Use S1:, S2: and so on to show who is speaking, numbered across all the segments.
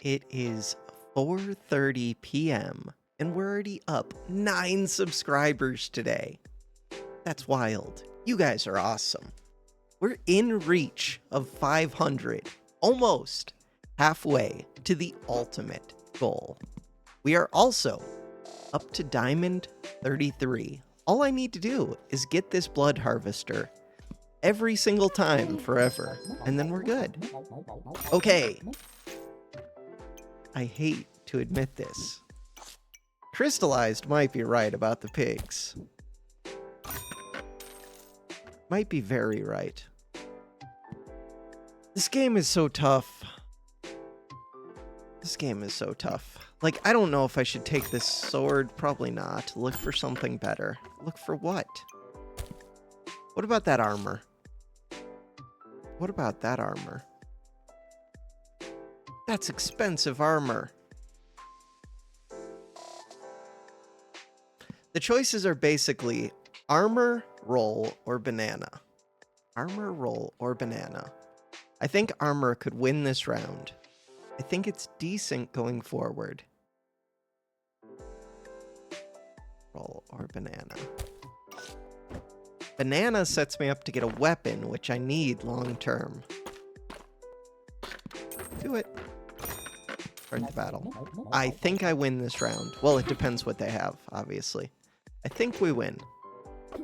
S1: It is 4:30 p.m. and we're already up 9 subscribers today. That's wild. You guys are awesome. We're in reach of 500, almost halfway to the ultimate goal. We are also up to Diamond 33. All I need to do is get this blood harvester every single time forever, and then we're good. Okay. I hate to admit this. Crystallized might be right about the pigs. Might be very right. This game is so tough. This game is so tough. Like, I don't know if I should take this sword. Probably not. Look for something better. Look for what? What about that armor? What about that armor? That's expensive armor. The choices are basically armor, roll, or banana. Armor, roll, or banana. I think armor could win this round. I think it's decent going forward. Roll or banana. Banana sets me up to get a weapon, which I need long term. Do it. Start the battle. I think I win this round. Well, it depends what they have, obviously. I think we win.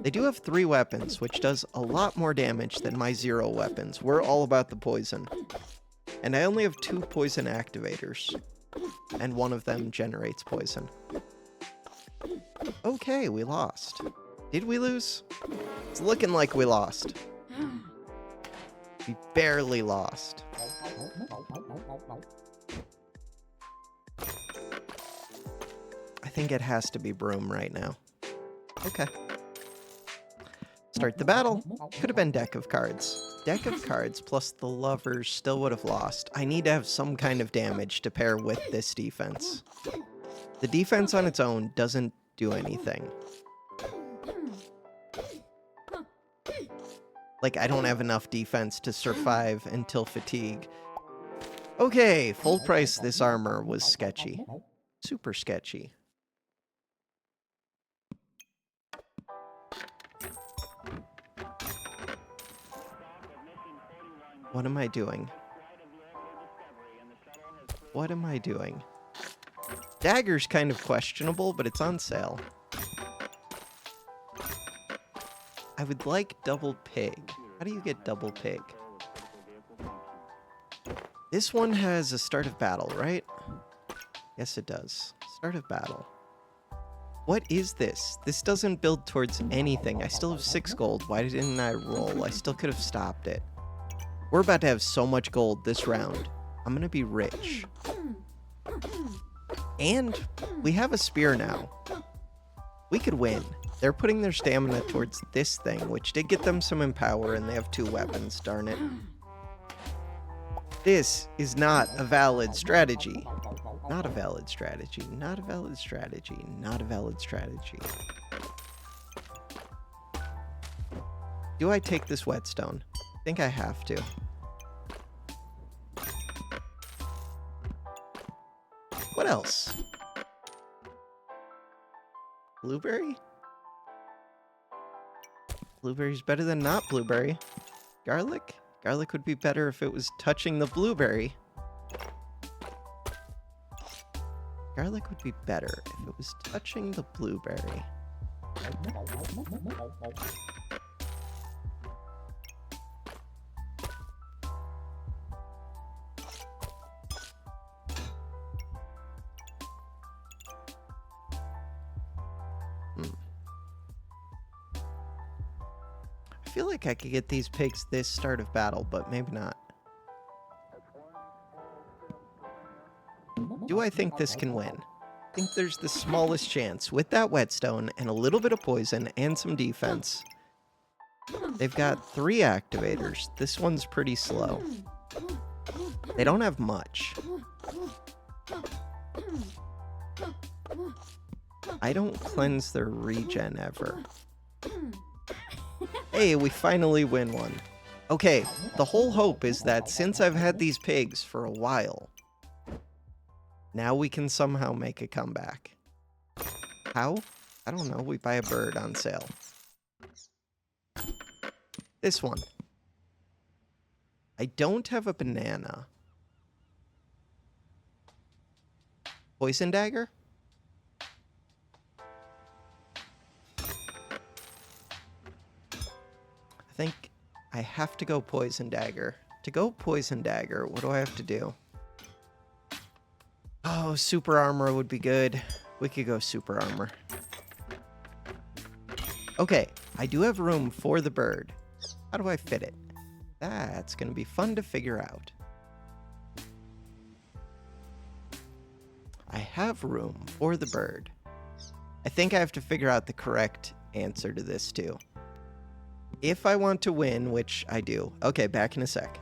S1: They do have 3 weapons, which does a lot more damage than my 0 weapons. We're all about the poison. And I only have 2 poison activators. And one of them generates poison. Okay, we lost. Did we lose? It's looking like we lost. We barely lost. I think it has to be Broom right now. Okay. Start the battle. Could have been deck of cards. Deck of cards plus the lovers still would have lost. I need to have some kind of damage to pair with this defense. The defense on its own doesn't do anything. Like, I don't have enough defense to survive until fatigue. Okay, full price this armor was sketchy. Super sketchy. What am I doing? What am I doing? Dagger's kind of questionable, but it's on sale. I would like double pig. How do you get double pig? This one has a start of battle, right? Yes, it does. Start of battle. What is this? This doesn't build towards anything. I still have 6 gold. Why didn't I roll? I still could have stopped it. We're about to have so much gold this round. I'm gonna be rich. And we have a spear now. We could win. They're putting their stamina towards this thing, which did get them some empower, and they have 2 weapons, darn it. This is not a valid strategy. Not a valid strategy. Not a valid strategy. Not a valid strategy. Do I take this whetstone? I think I have to. What else? Blueberry? Blueberry's better than not blueberry. Garlic? Garlic would be better if it was touching the blueberry. Garlic would be better if it was touching the blueberry. I feel like I could get these pigs this start of battle, but maybe not. Do I think this can win? I think there's the smallest chance. With that whetstone and a little bit of poison and some defense. They've got 3 activators. This one's pretty slow. They don't have much. I don't cleanse their regen ever. Hey, we finally win one. Okay, the whole hope is that since I've had these pigs for a while, Now we can somehow make a comeback. How? I don't know. We buy a bird on sale. This one. I don't have a banana. Poison dagger? I think I have to go poison dagger. To go poison dagger, what do I have to do? Oh, super armor would be good. We could go super armor. Okay, I do have room for the bird. How do I fit it? That's going to be fun to figure out. I have room for the bird. I think I have to figure out the correct answer to this too. If I want to win, which I do. Okay, back in a sec.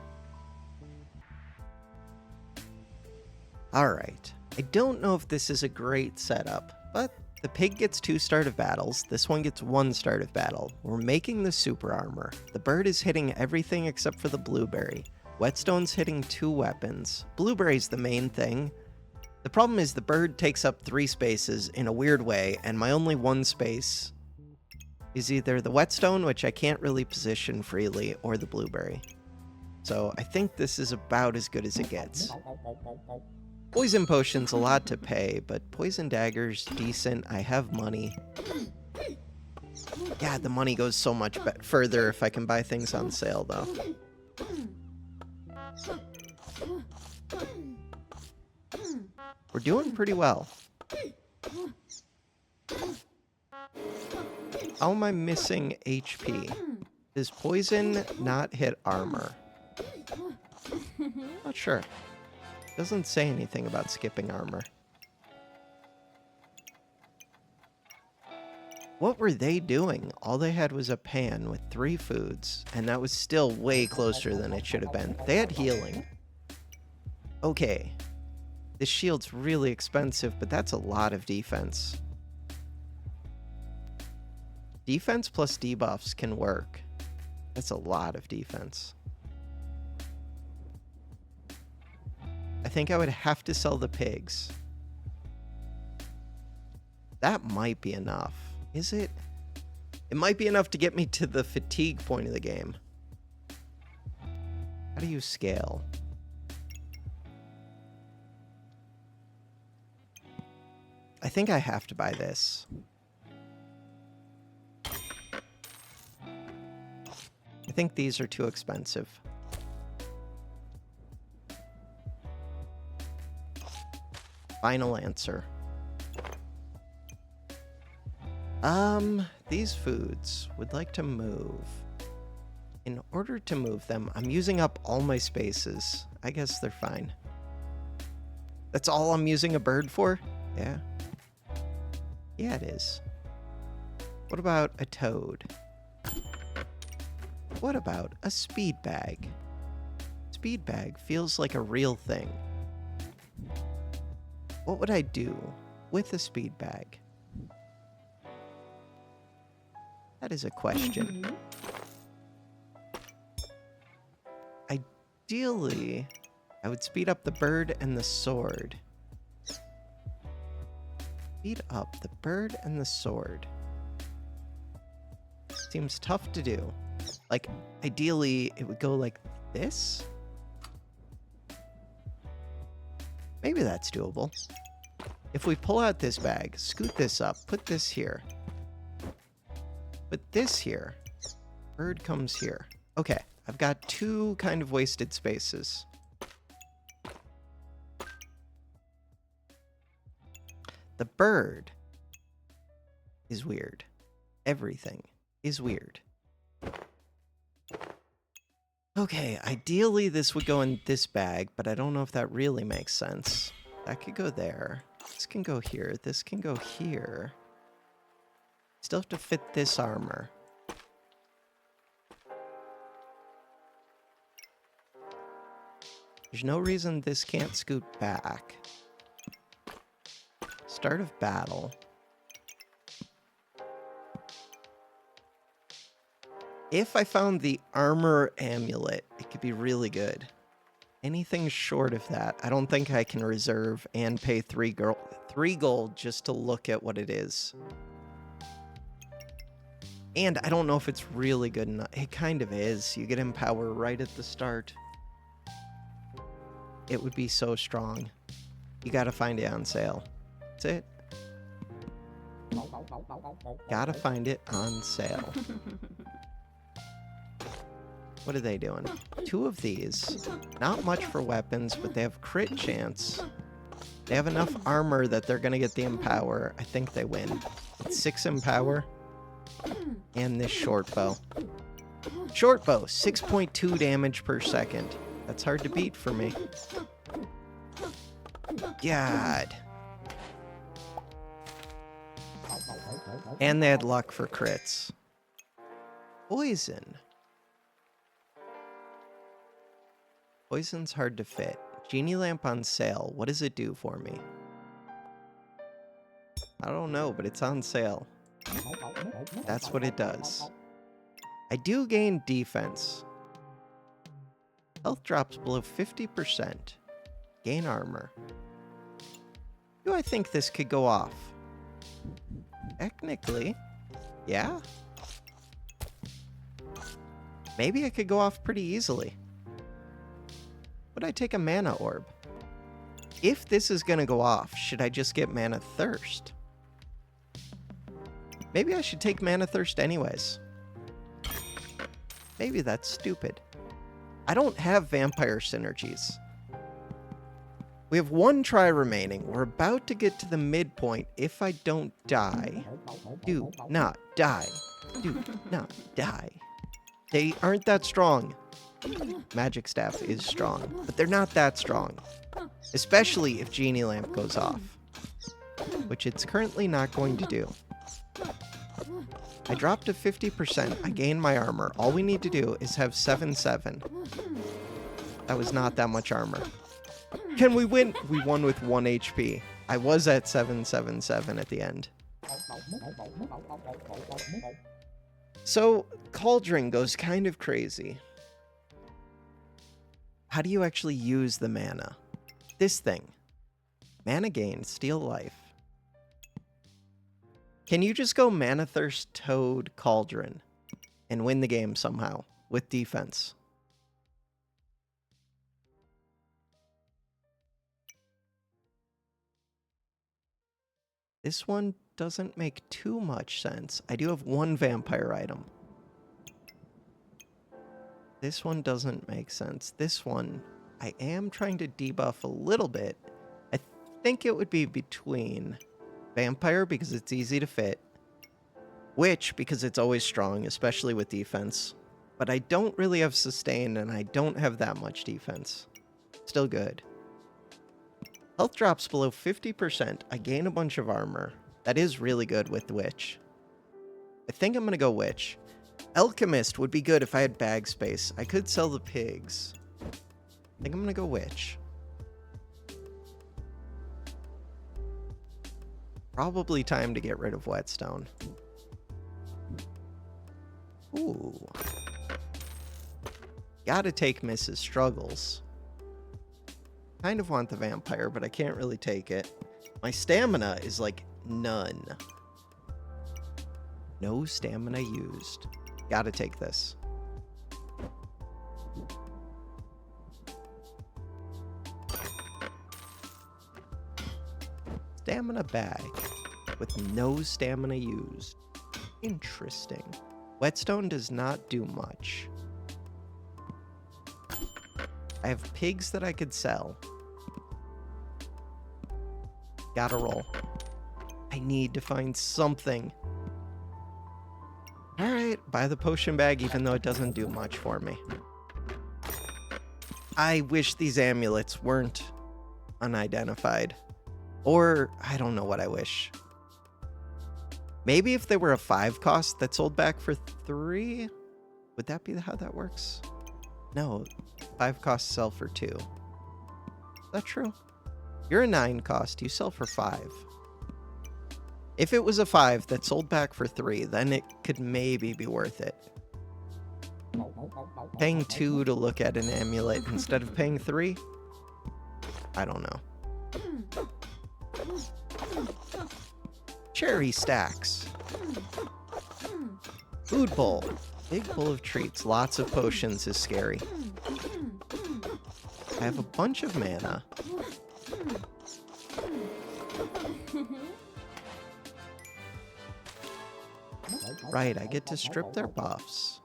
S1: Alright, I don't know if this is a great setup, but the pig gets 2 start of battles, this one gets 1 start of battle. We're making the super armor. The bird is hitting everything except for the blueberry. Whetstone's hitting 2 weapons. Blueberry's the main thing. The problem is the bird takes up 3 spaces in a weird way, and my only 1 space is either the whetstone, which I can't really position freely, or the blueberry. So I think this is about as good as it gets. Poison potion's a lot to pay, but poison dagger's decent. I have money. Yeah, the money goes so much further if I can buy things on sale, though. We're doing pretty well. How am I missing HP? Does poison not hit armor? Not sure. Doesn't say anything about skipping armor. What were they doing? All they had was a pan with 3 foods, and that was still way closer than it should have been. They had healing. Okay. This shield's really expensive, but that's a lot of defense. Defense plus debuffs can work. That's a lot of defense. I think I would have to sell the pigs. That might be enough. Is it? It might be enough to get me to the fatigue point of the game. How do you scale? I think I have to buy this. I think these are too expensive. Final answer. These foods would like to move. In order to move them, I'm using up all my spaces. I guess they're fine. That's all I'm using a bird for? Yeah. Yeah, it is. What about a toad? What about a speed bag? Speed bag feels like a real thing. What would I do with a speed bag? That is a question. Ideally, I would speed up the bird and the sword. Speed up the bird and the sword. Seems tough to do. Like, ideally, it would go like this? Maybe that's doable. If we pull out this bag, scoot this up, put this here. Put this here. Bird comes here. Okay, I've got 2 kind of wasted spaces. The bird is weird. Everything is weird. Okay, ideally this would go in this bag, but I don't know if that really makes sense. That could go there. This can go here. This can go here. Still have to fit this armor. There's no reason this can't scoot back. Start of battle. If I found the armor amulet, it could be really good. Anything short of that, I don't think I can reserve and pay 3 gold just to look at what it is. And I don't know if it's really good enough. It kind of is. You get Empower right at the start. It would be so strong. You gotta find it on sale. That's it. Gotta find it on sale. What are they doing? 2 of these. Not much for weapons, but they have crit chance. They have enough armor that they're gonna get the Empower. I think they win. It's 6 Empower. And this short bow. Short bow, 6.2 damage per second. That's hard to beat for me. God. And they had luck for crits. Poison. Poison's hard to fit. Genie lamp on sale. What does it do for me? I don't know, but it's on sale. That's what it does. I do gain defense. Health drops below 50%. Gain armor. Do I think this could go off? Technically, yeah. Maybe I could go off pretty easily. Would I take a mana orb? If this is gonna go off, should I just get Mana Thirst? Maybe I should take Mana Thirst anyways. Maybe that's stupid. I don't have vampire synergies. We have 1 try remaining. We're about to get to the midpoint if I don't die. Do not die. Do not die. They aren't that strong. Magic Staff is strong, but they're not that strong. Especially if Genie Lamp goes off. Which it's currently not going to do. I dropped to 50%. I gained my armor. All we need to do is have 7-7. That was not that much armor. Can we win? We won with 1 HP. I was at 7-7-7 at the end. So, Cauldron goes kind of crazy. How do you actually use the mana? This thing. Mana gain, steal life. Can you just go Mana Thirst, Toad, Cauldron, and win the game somehow with defense? This one doesn't make too much sense. I do have 1 vampire item. This one doesn't make sense. This one, I am trying to debuff a little bit. I think it would be between vampire because it's easy to fit, witch because it's always strong, especially with defense. But I don't really have sustain and I don't have that much defense. Still good. Health drops below 50%. I gain a bunch of armor. That is really good with witch. I think I'm gonna go witch. Alchemist would be good if I had bag space. I could sell the pigs. I think I'm gonna go witch. Probably time to get rid of whetstone. Ooh. Gotta take Mrs. Struggles. Kind of want the vampire, but I can't really take it. My stamina is like none. No stamina used. Gotta take this. Stamina bag with no stamina used. Interesting. Whetstone does not do much. I have pigs that I could sell. Gotta roll. I need to find something. Alright, buy the potion bag even though it doesn't do much for me. I wish these amulets weren't unidentified. Or, I don't know what I wish. Maybe if they were a 5 cost that sold back for 3? Would that be how that works? No, 5 costs sell for 2. Is that true? You're a 9 cost, you sell for 5. If it was a 5 that sold back for 3, then it could maybe be worth it. Paying 2 to look at an amulet instead of paying 3? I don't know. Cherry stacks. Food bowl. Big bowl of treats. Lots of potions is scary. I have a bunch of mana. Right, I get to strip their buffs.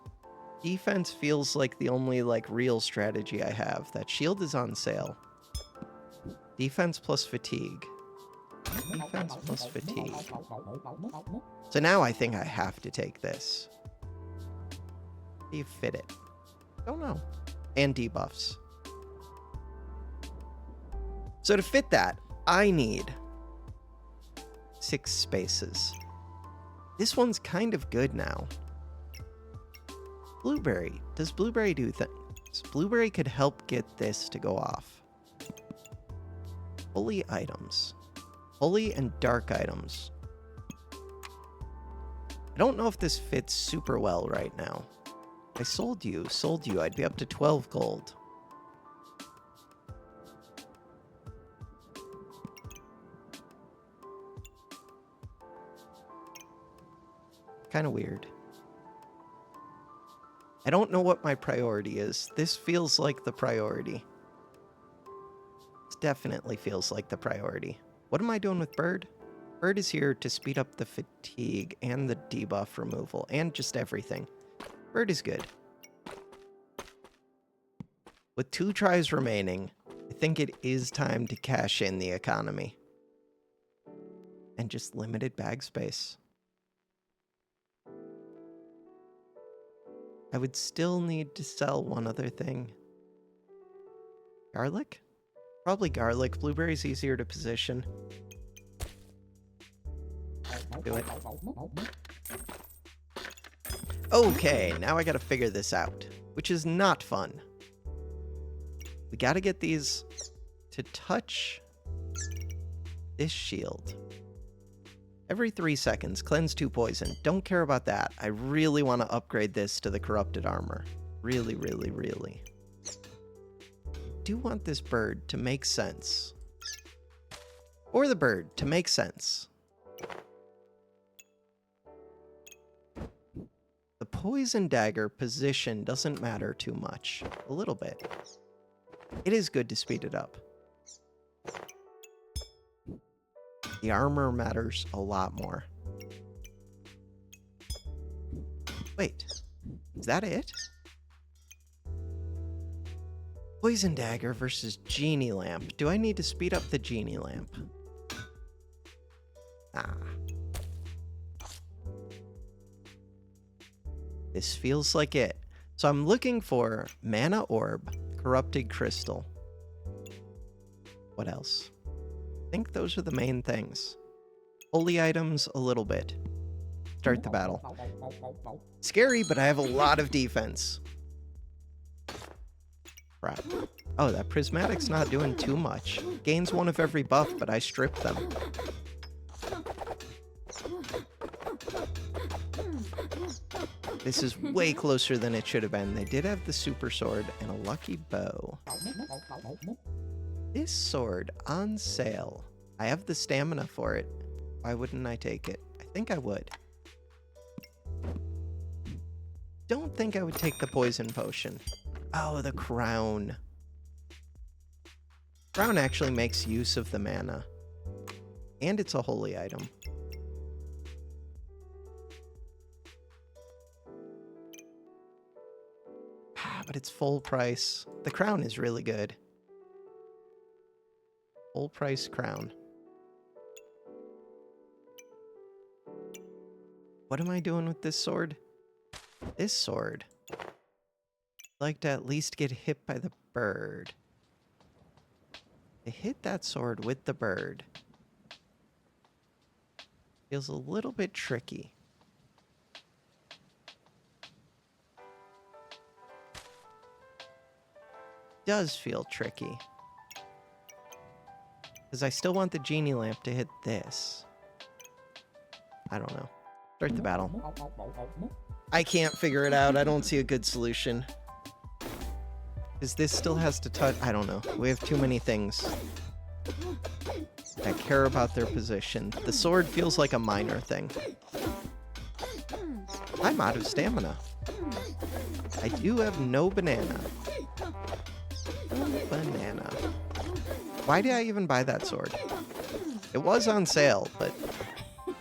S1: Defense feels like the only, real strategy I have. That shield is on sale. Defense plus fatigue. Defense plus fatigue. So now I think I have to take this. How do you fit it? Don't know. And debuffs. So to fit that, I need 6 spaces. This one's kind of good now. Blueberry. Does Blueberry do things? Blueberry could help get this to go off. Holy items. Holy and dark items. I don't know if this fits super well right now. I sold you, I'd be up to 12 gold. Kind of weird. I don't know what my priority is. This feels like the priority. This definitely feels like the priority. What am I doing with Bird? Bird is here to speed up the fatigue and the debuff removal and just everything. Bird is good. With 2 tries remaining, I think it is time to cash in the economy. And just limited bag space. I would still need to sell one other thing. Garlic? Probably garlic. Blueberry's easier to position. Do it. Okay, now I gotta figure this out, which is not fun. We gotta get these to touch this shield. Every 3 seconds, cleanse 2 poison. Don't care about that. I really want to upgrade this to the corrupted armor. Really, really, really. I do want this bird to make sense. Or the bird to make sense. The poison dagger position doesn't matter too much. A little bit. It is good to speed it up. The armor matters a lot more. Wait, is that it? Poison dagger versus genie lamp. Do I need to speed up the genie lamp? Ah. This feels like it. So I'm looking for mana orb, corrupted crystal. What else? I think those are the main things. Holy items, a little bit. Start the battle. Scary, but I have a lot of defense. Crap. Oh, that prismatic's not doing too much. Gains 1 of every buff, but I strip them. This is way closer than it should have been. They did have the super sword and a lucky bow. This sword on sale. I have the stamina for it. Why wouldn't I take it? I think I would. Don't think I would take the poison potion. Oh, the crown. Crown actually makes use of the mana. And it's a holy item. But it's full price. The crown is really good. Full price crown. What am I doing with this sword? This sword. I'd like to at least get hit by the bird. To hit that sword with the bird feels a little bit tricky. Does feel tricky. Because I still want the genie lamp to hit this. I don't know. Start the battle. I can't figure it out. I don't see a good solution. Because this still has to touch... I don't know. We have too many things that care about their position. The sword feels like a minor thing. I'm out of stamina. I do have no banana. No banana. Why did I even buy that sword? It was on sale, but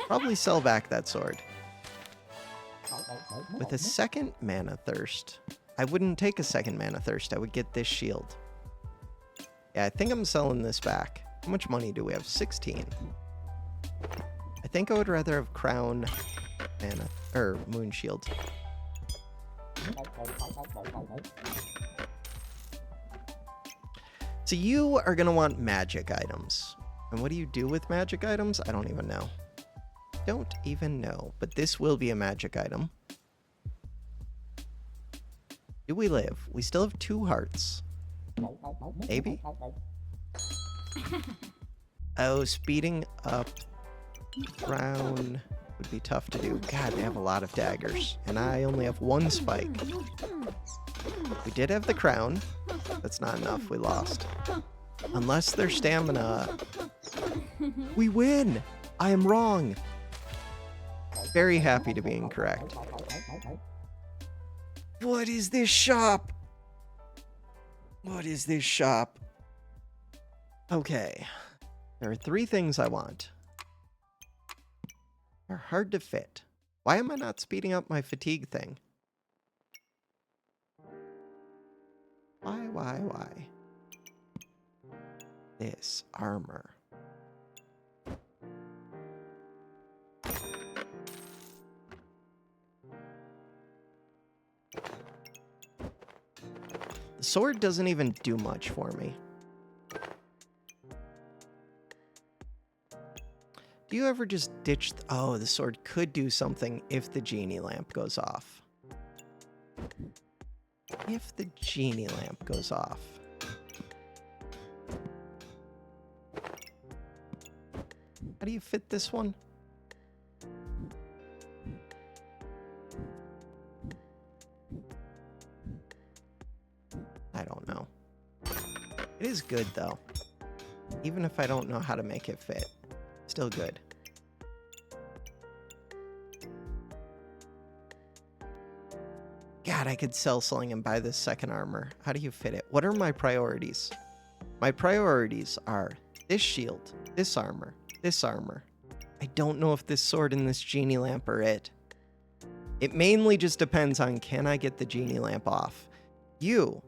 S1: probably sell back that sword. With a second mana thirst, I wouldn't take a second mana thirst. I would get this shield. Yeah, I think I'm selling this back. How much money do we have? 16. I think I would rather have crown mana or moon shield. So you are gonna want magic items. And what do you do with magic items? I don't even know. Don't even know. But this will be a magic item. Do we live? We still have 2 hearts. Maybe? Oh, speeding up crown would be tough to do. God, they have a lot of daggers. And I only have 1 spike. We did have the crown. That's not enough. We lost. Unless their stamina... We win! I am wrong. Very happy to be incorrect. What is this shop? What is this shop? Okay. There are 3 things I want. They're hard to fit. Why am I not speeding up my fatigue thing? Why? This armor. The sword doesn't even do much for me. Do you ever just ditch... Oh, the sword could do something if the genie lamp goes off. If the genie lamp goes off. How do you fit this one? I don't know. It is good, though. Even if I don't know how to make it fit. Still good. God, I could sell something and buy this second armor. How do you fit it? What are my priorities? My priorities are this shield, this armor, this armor. I don't know if this sword and this genie lamp are it. It mainly just depends on, can I get the genie lamp off? You.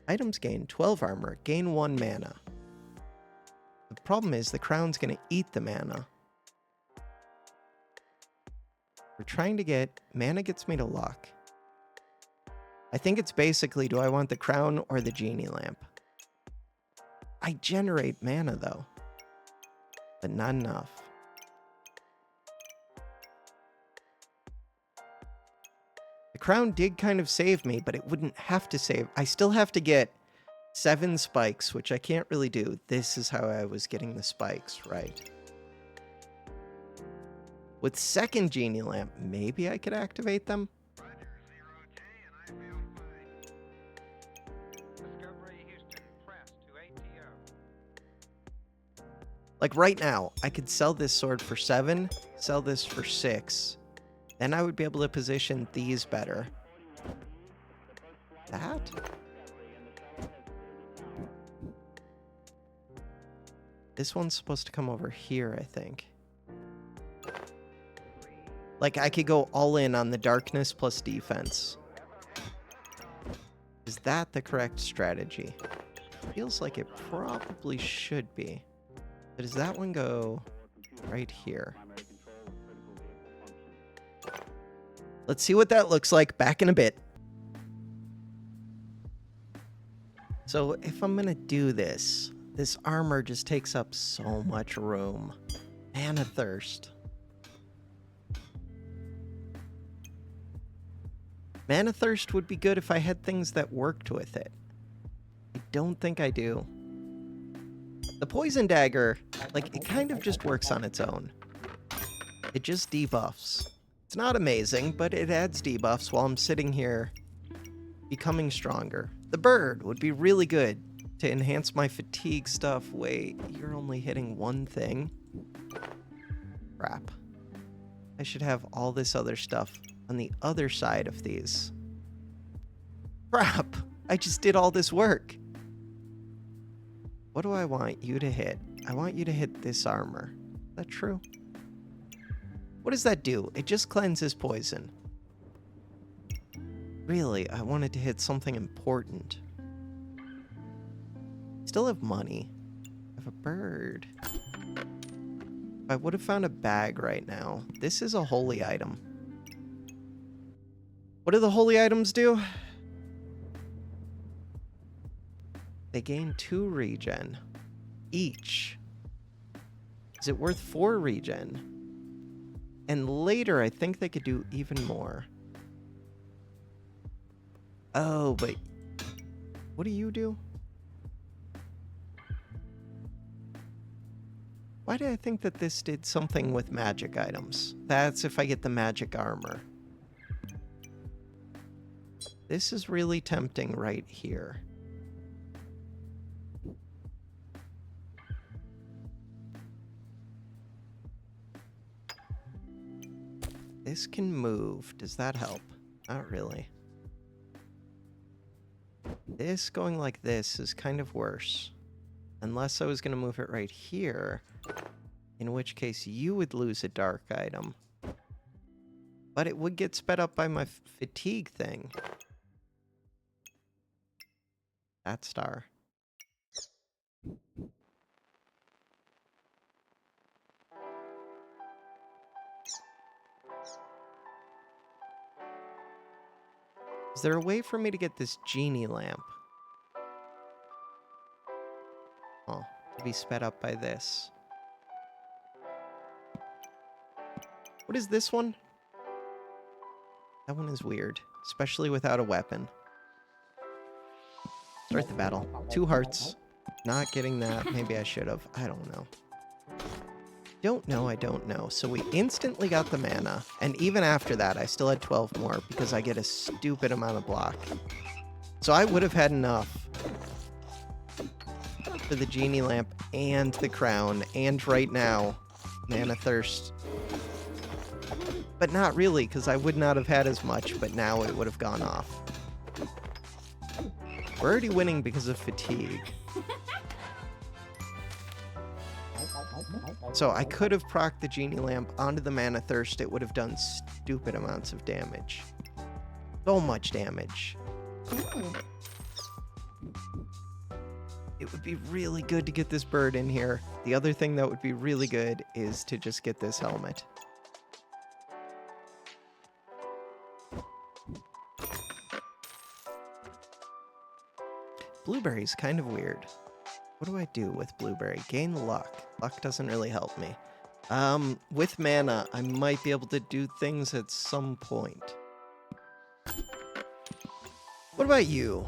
S1: Items gain 12 armor, gain 1 mana. The problem is the crown's gonna eat the mana. We're trying to get... Mana gets me to luck. I think it's basically, do I want the crown or the genie lamp? I generate mana, though. But not enough. The crown did kind of save me, but it wouldn't have to save. I still have to get 7 spikes, which I can't really do. This is how I was getting the spikes, right? With second genie lamp, maybe I could activate them? Like right now, I could sell this sword for 7, sell this for 6. Then I would be able to position these better. That? This one's supposed to come over here, I think. Like, I could go all in on the darkness plus defense. Is that the correct strategy? Feels like it probably should be. But does that one go right here? Let's see what that looks like back in a bit. So if I'm gonna do this, this armor just takes up so much room. Mana thirst. Mana thirst would be good if I had things that worked with it. I don't think I do. The poison dagger, like, it kind of just works on its own. It just debuffs. It's not amazing, but it adds debuffs while I'm sitting here becoming stronger. The bird would be really good to enhance my fatigue stuff. Wait, you're only hitting one thing? Crap. I should have all this other stuff on the other side of these. Crap! I just did all this work. What do I want you to hit? I want you to hit this armor. Is that true? What does that do? It just cleanses poison. Really, I wanted to hit something important. Still have money. I have a bird. If I would have found a bag right now. This is a holy item. What do the holy items do? They gain 2 regen each. Is it worth 4 regen? And later, I think they could do even more. Oh, but what do you do? Why did I think that this did something with magic items? That's if I get the magic armor. This is really tempting right here. This can move. Does that help? Not really. This going like this is kind of worse. Unless I was going to move it right here, in which case you would lose a dark item. But it would get sped up by my fatigue thing. That star. Is there a way for me to get this genie lamp? Oh, to be sped up by this. What is this one? That one is weird, especially without a weapon. Start the battle. 2 hearts. Not getting that. Maybe I should have. I don't know. I don't know. So we instantly got the mana. And even after that, I still had 12 more because I get a stupid amount of block. So I would have had enough for the genie lamp and the crown. And right now, mana thirst. But not really, because I would not have had as much, but now it would have gone off. We're already winning because of fatigue. So I could have procced the genie lamp onto the mana thirst. It would have done stupid amounts of damage. So much damage. It would be really good to get this bird in here. The other thing that would be really good is to just get this helmet. Blueberry's kind of weird. What do I do with blueberry? Gain luck. Luck doesn't really help me. With mana, I might be able to do things at some point. What about you?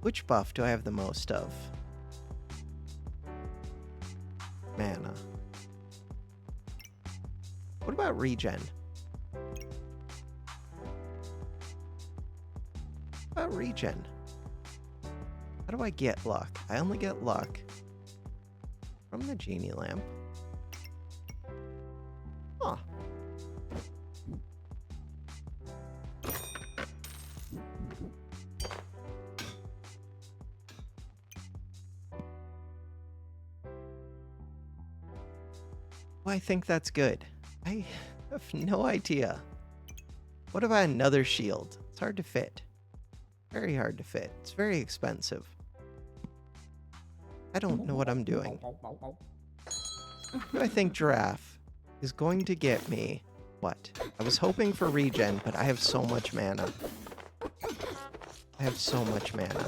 S1: Which buff do I have the most of? Mana. What about regen? What about regen? How do I get luck? I only get luck from the genie lamp. Huh. Well, I think that's good. I have no idea. What about another shield? It's hard to fit. Very hard to fit. It's very expensive. I don't know what I'm doing. I think giraffe is going to get me. What? I was hoping for regen, but I have so much mana. I have so much mana.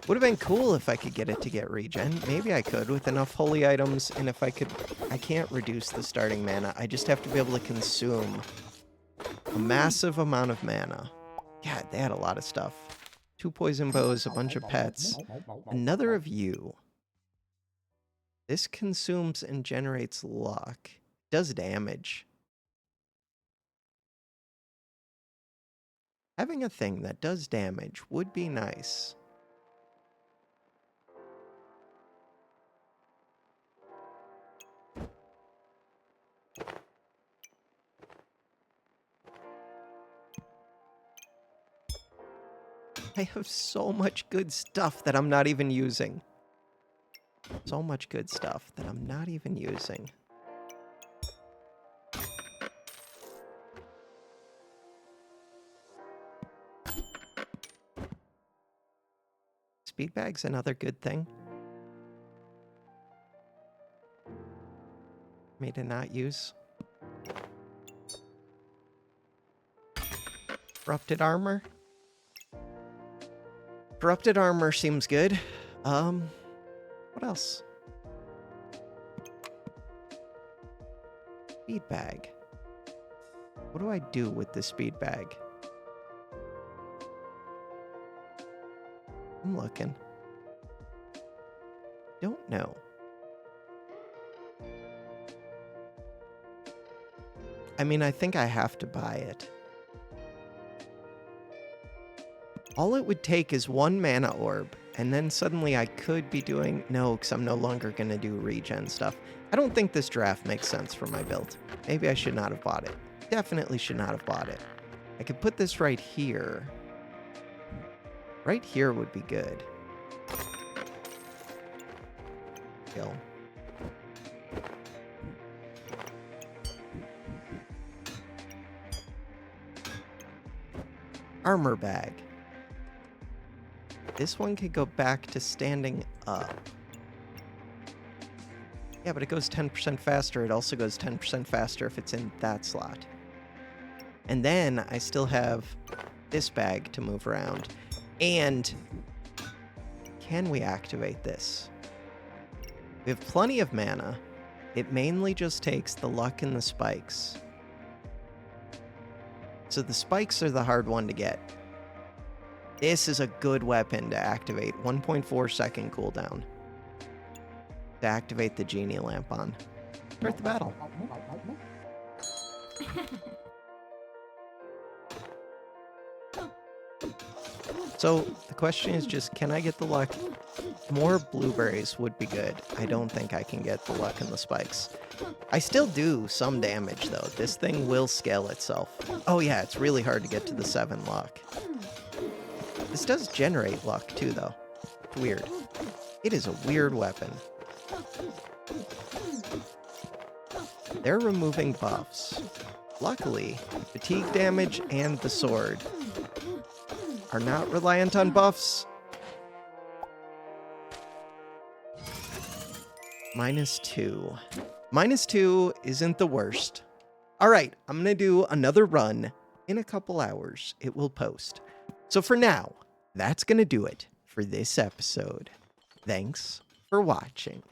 S1: Would have been cool if I could get it to get regen. Maybe I could with enough holy items, and if I could... I can't reduce the starting mana. I just have to be able to consume a massive amount of mana. God, they had a lot of stuff. 2 poison bows, a bunch of pets. Another of you. This consumes and generates luck. Does damage. Having a thing that does damage would be nice. I have so much good stuff that I'm not even using. So much good stuff that I'm not even using. Speed bag's another good thing. Me to not use. Corrupted armor. Corrupted armor seems good. What else? Speed bag. What do I do with the speed bag? I'm looking. Don't know. I mean, I think I have to buy it. All it would take is one mana orb, and then suddenly I could be doing... No, because I'm no longer going to do regen stuff. I don't think this draft makes sense for my build. Maybe I should not have bought it. Definitely should not have bought it. I could put this right here. Right here would be good. Kill. Armor bag. This one could go back to standing up. Yeah, but it goes 10% faster. It also goes 10% faster if it's in that slot. And then I still have this bag to move around. And can we activate this? We have plenty of mana. It mainly just takes the luck and the spikes. So the spikes are the hard one to get. This is a good weapon to activate. 1.4 second cooldown. To activate the genie lamp on. Start the battle. So the question is just, can I get the luck? More blueberries would be good. I don't think I can get the luck and the spikes. I still do some damage though. This thing will scale itself. Oh yeah, it's really hard to get to the 7 luck. This does generate luck too though. Weird. It is a weird weapon. They're removing buffs. Luckily, fatigue damage and the sword are not reliant on buffs. -2. -2 isn't the worst. All right, I'm going to do another run in a couple hours. It will post. So for now, that's going to do it for this episode. Thanks for watching.